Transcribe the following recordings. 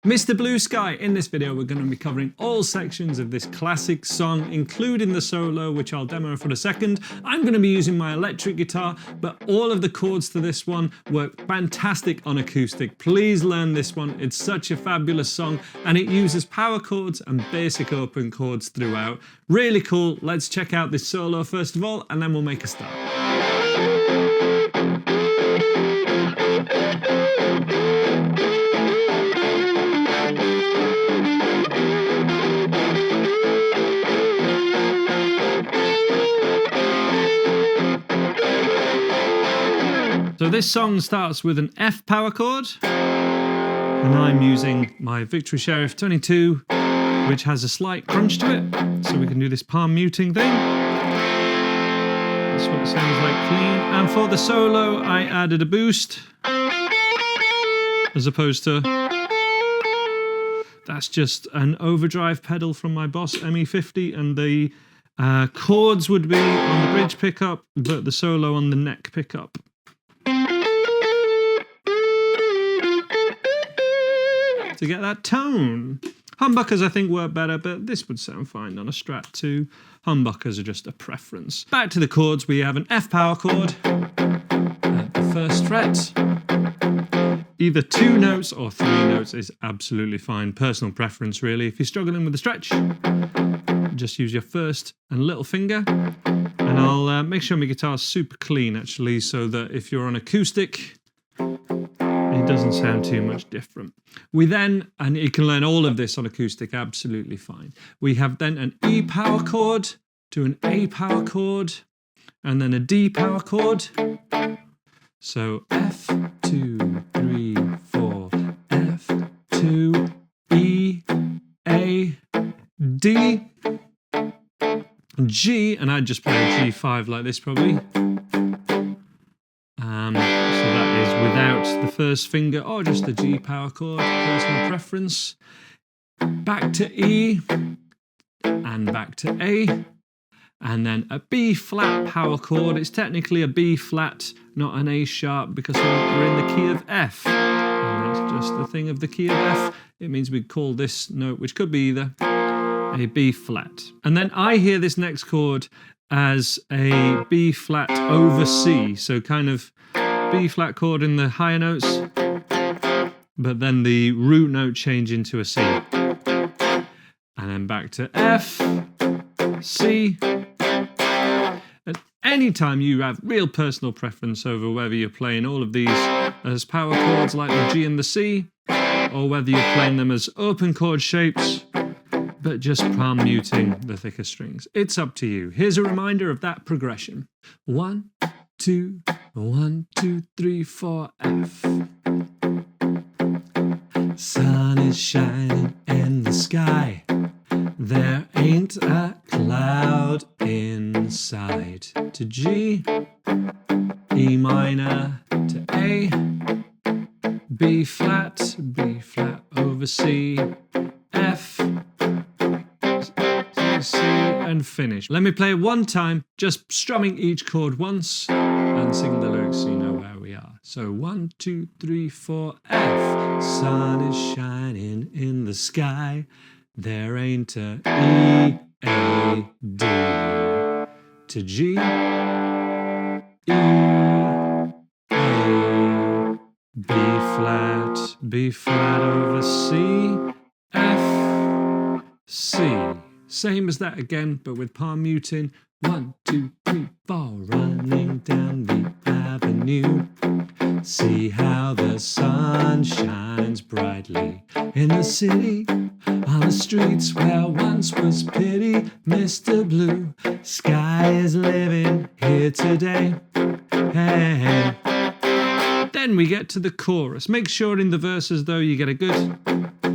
Mr. Blue Sky. In this video we're going to be covering all sections of this classic song, including the solo, which I'll demo for a second. I'm going to be using my electric guitar, but all of the chords to this one work fantastic on acoustic. Please learn this one, it's such a fabulous song and it uses power chords and basic open chords throughout. Really cool. Let's check out this solo first of all and then we'll make a start. So this song starts with an F power chord, and I'm using my Victory Sheriff 22, which has a slight crunch to it, so we can do this palm muting thing. That's what it sounds like clean. And for the solo, I added a boost, as opposed to... That's just an overdrive pedal from my Boss ME50, and the chords would be on the bridge pickup, but the solo on the neck pickup. To get that tone. Humbuckers I think work better, but this would sound fine on a Strat too. Humbuckers are just a preference. Back to the chords, we have an F power chord at the first fret. Either 2 notes or 3 notes is absolutely fine. Personal preference really. If you're struggling with the stretch, just use your first and little finger. And I'll make sure my guitar's super clean actually, so that if you're on acoustic, it doesn't sound too much different. We then, and you can learn all of this on acoustic absolutely fine. We have then an E power chord to an A power chord, and then a D power chord. So F, 2, 3, 4, F, 2, E, A, D, G, and I'd just play a G5 like this probably. So that is without the first finger, or just the G power chord, personal preference. Back to E, and back to A, and then a B flat power chord. It's technically a B flat, not an A sharp, because we're in the key of F. And that's just the thing of the key of F. It means we'd call this note, which could be either a B flat. And then I hear this next chord as a B flat over C, so kind of B flat chord in the higher notes, but then the root note change into a C. And then back to F, C. And anytime you have real personal preference over whether you're playing all of these as power chords like the G and the C, or whether you're playing them as open chord shapes, but just palm muting the thicker strings. It's up to you. Here's a reminder of that progression. 1, 2, 1, 2, 3, 4, F. Sun is shining in the sky. There ain't a cloud inside. To G, E minor to A, B flat over C, F, C, and finish. Let me play it one time, just strumming each chord once and sing the lyrics so you know where we are. So 1, 2, 3, 4, F. Sun is shining in the sky. There ain't a E, A, D. To G, E, A, B flat over C, F, C. Same as that again, but with palm muting. 1, 2, 3, 4, running down the avenue. See how the sun shines brightly in the city, on the streets where once was pity. Mr. Blue Sky is living here today. Hey. Then we get to the chorus. Make sure in the verses though you get a good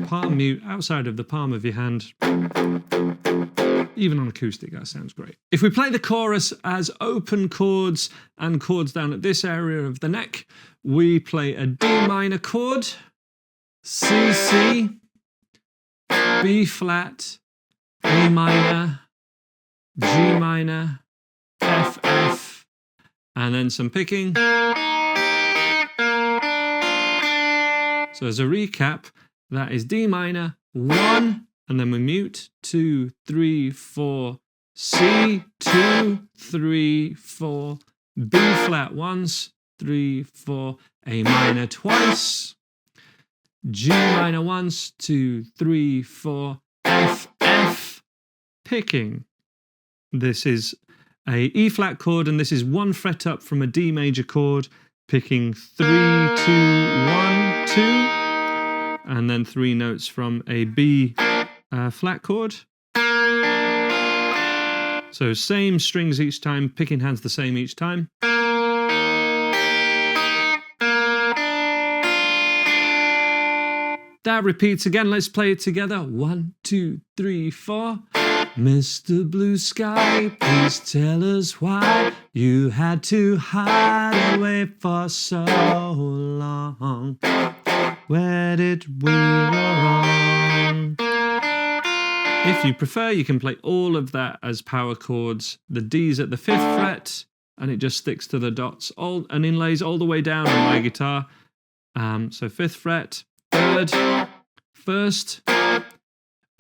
palm mute outside of the palm of your hand. Even on acoustic, that sounds great. If we play the chorus as open chords and chords down at this area of the neck, we play a D minor chord, C, C, B flat, A minor, G minor, F, F, and then some picking. So as a recap, That is D minor, 1, and then we mute, 2, 3, 4, C, 2, 3, 4, B flat once, 3, 4, A minor twice, G minor once, 2, 3, 4, F, F, picking. This is a E flat chord, and this is 1 fret up from a D major chord, picking 3, 2, 1, 2, and then 3 notes from a B flat chord. So same strings each time, picking hands the same each time. That repeats again. Let's play it together. 1, 2, 3, 4. Mr. Blue Sky, please tell us why you had to hide away for so long. Where did we go wrong? If you prefer, you can play all of that as power chords. The D's at the 5th fret, and it just sticks to the dots and inlays all the way down on my guitar. So 5th fret, 3rd, 1st,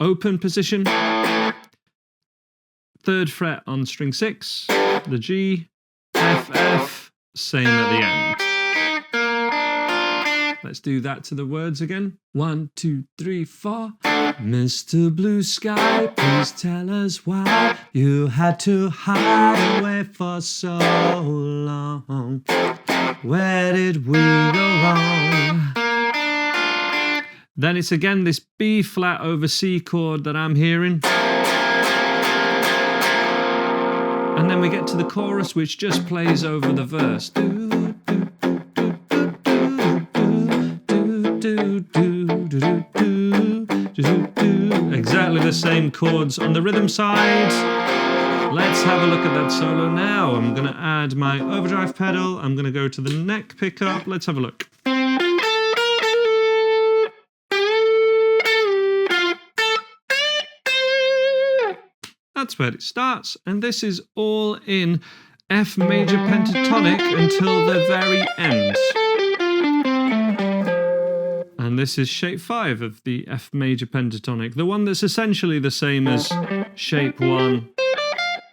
open position, 3rd fret on string 6, the G, F, F, same at the end. Let's do that to the words again. 1, 2, 3, 4. Mr. Blue Sky, please tell us why you had to hide away for so long. Where did we go wrong? Then it's again this B flat over C chord that I'm hearing. And then we get to the chorus, which just plays over the verse. Exactly the same chords on the rhythm side. Let's have a look at that solo now. I'm going to add my overdrive pedal. I'm going to go to the neck pickup. Let's have a look. That's where it starts, and this is all in F major pentatonic until the very end. And this is shape 5 of the F major pentatonic, the one that's essentially the same as shape 1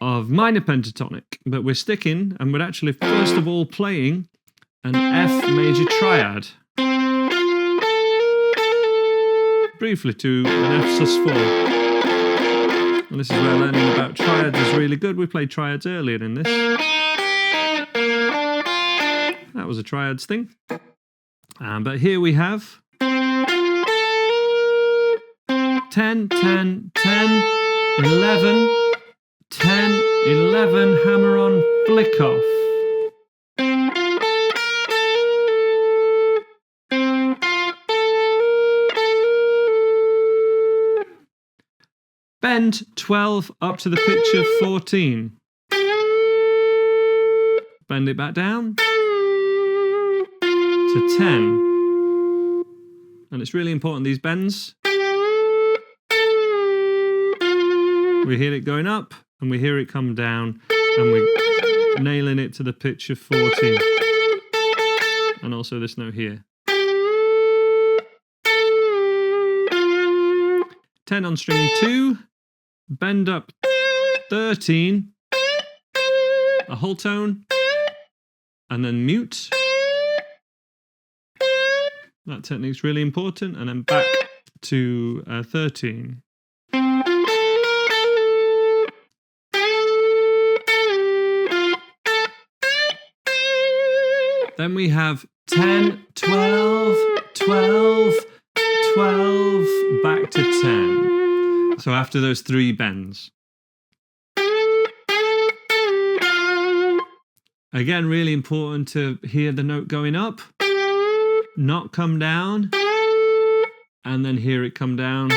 of minor pentatonic, but we're sticking, and we're actually first of all playing an F major triad. Briefly to an F sus4. And this is where learning about triads is really good. We played triads earlier in this. That was a triads thing. But here we have 10, 10, 10, 11, 10, 11, hammer on, flick off. Bend 12 up to the pitch of 14. Bend it back down to 10. And it's really important, these bends. We hear it going up, and we hear it come down, and we're nailing it to the pitch of 14. And also this note here. 10 on string 2. Bend up 13, a whole tone, and then mute. That technique's really important, and then back to 13. Then we have 10, 12, 12, 12, back to 10. So after those 3 bends. Again, really important to hear the note going up, not come down, and then hear it come down.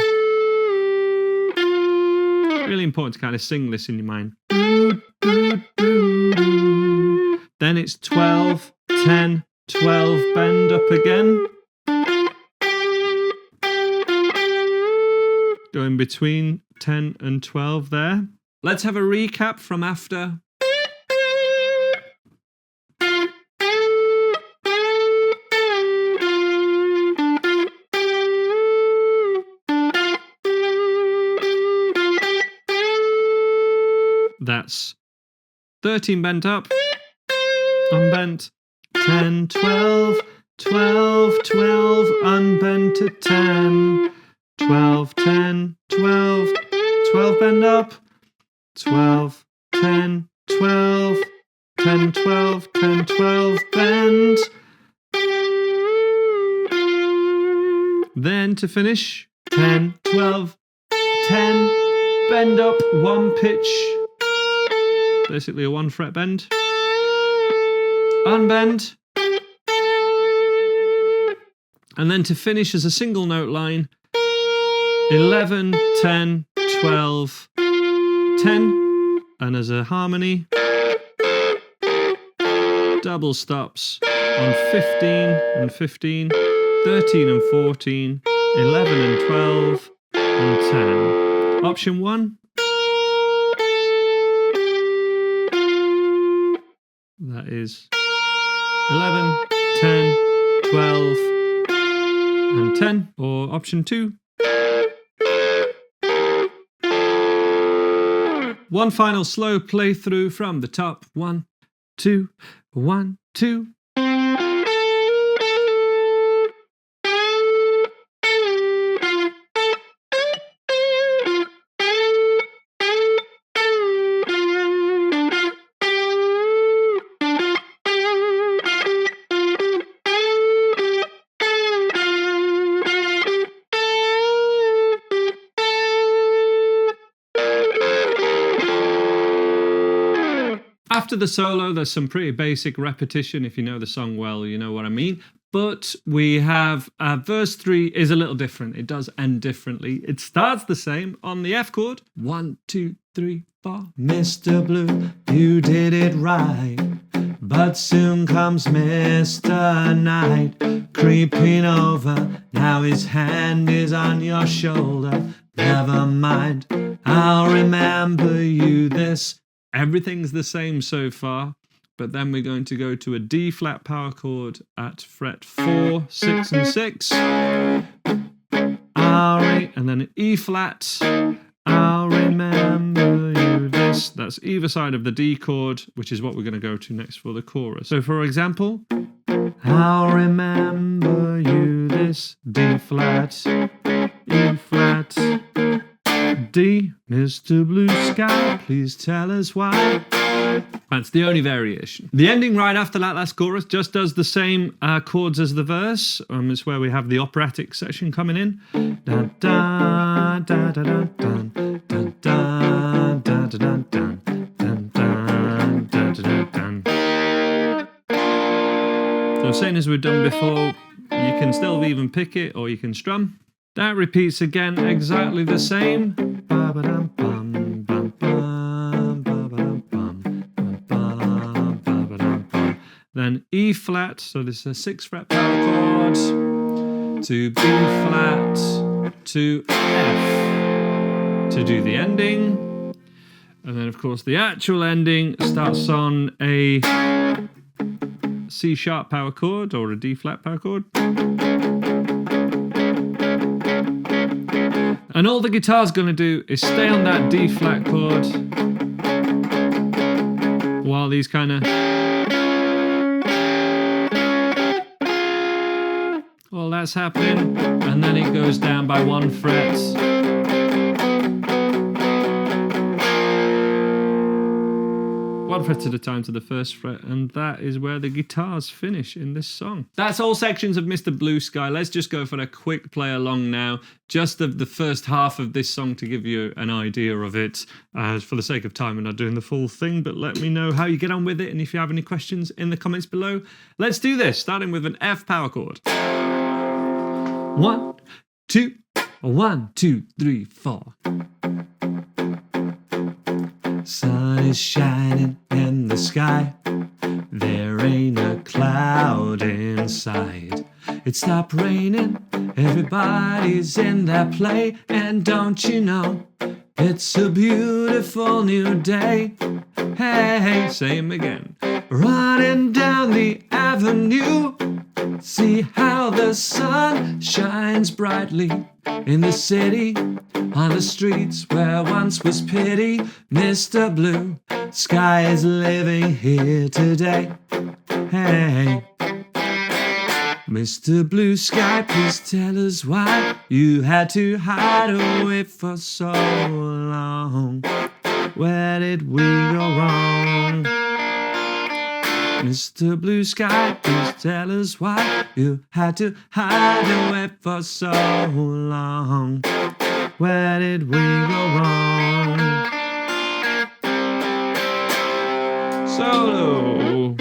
Really important to kind of sing this in your mind. Then it's 12, 10, 12, bend up again. Going between 10 and 12 there. Let's have a recap from after. That's 13 bent up, unbent, 10, 12, 12, 12, unbent to 10, 12, 10, 12, 12 bend up, 12, 10, 12, 10, 12, 10, 12 bend. Then to finish, 10, 12, 10, bend up, one pitch, basically a 1 fret bend, unbend, and then to finish as a single note line, 11, 10, 12, 10, and as a harmony, double stops on 15 and 15, 13 and 14, 11 and 12, and 10. Option 1. That is 11, 10, 12, and 10. Or option 2. One final slow playthrough from the top. 1, 2, 1, 2. After the solo, there's some pretty basic repetition. If you know the song well, you know what I mean. But we have verse 3 is a little different. It does end differently. It starts the same on the F chord. 1, 2, 3, 4. Mr. Blue, you did it right. But soon comes Mr. Night, creeping over. Now his hand is on your shoulder. Never mind, I'll remember you this. Everything's the same so far, but then we're going to go to a D flat power chord at fret 4, 6 and 6. And then an E flat. I'll remember you this. That's either side of the D chord, which is what we're going to go to next for the chorus. So for example, I'll remember you this, D flat, E flat, D, Mr. Blue Sky, please tell us why. That's the only variation. The ending right after that last chorus just does the same chords as the verse. It's where we have the operatic section coming in. Dun, dun, dun, dun, dun, dun, dun, dun, dun, dun, dun, dun, dun, dun, dun, dun, dun. So same as we've done before, you can still even pick it or you can strum. That repeats again exactly the same. Then E flat, so this is a 6 fret power chord, to B flat, to F, to do the ending. And then of course the actual ending starts on a C sharp power chord or a D flat power chord. And all the guitar's going to do is stay on that D flat chord while these kind of... Well, that's happening, and then it goes down by 1 fret. 1 fret at a time to the 1st fret, and that is where the guitars finish in this song. That's all sections of Mr. Blue Sky. Let's just go for a quick play along now, just of the first half of this song to give you an idea of it. For the sake of time, we're not doing the full thing, but let me know how you get on with it, and if you have any questions in the comments below. Let's do this, starting with an F power chord. 1, 2, 1, 2, 3, 4. Sun is shining in the sky. There ain't a cloud inside. It stopped raining. Everybody's in their play. And don't you know, It's a beautiful new day. Hey, same again. Running down the avenue. See how the sun shines brightly in the city, on the streets where once was pity. Mr. Blue Sky is living here today. Hey, Mr. Blue Sky, please tell us why you had to hide away for so long. Where did we go wrong? Mr. Blue Sky, please tell us why you had to hide away for so long. Where did we go wrong? Solo.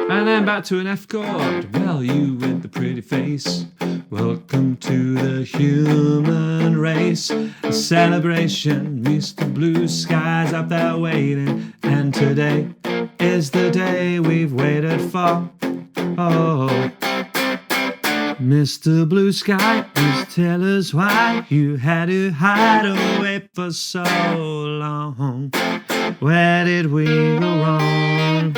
And then back to an F chord. Well, you with the pretty face, welcome to the human race. A celebration, Mr. Blue Sky's up there waiting. And today is the day we've waited for. Oh, Mr. Blue Sky, please tell us why you had to hide away for so long. Where did we go wrong?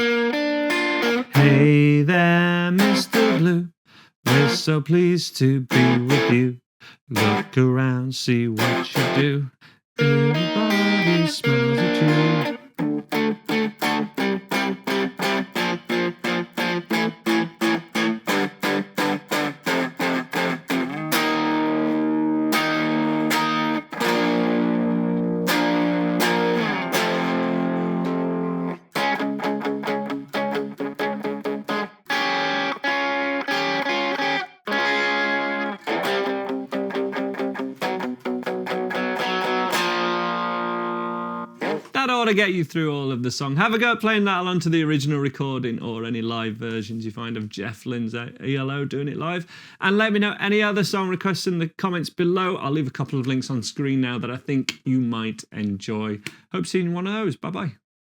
Hey there, Mr. Blue, we're so pleased to be with you. Look around, see what you do. Everybody smiles at you. That ought to get you through all of the song. Have a go at playing that along to the original recording or any live versions you find of Jeff Lynne's ELO doing it live. And let me know any other song requests in the comments below. I'll leave a couple of links on screen now that I think you might enjoy. Hope seeing one of those. Bye-bye.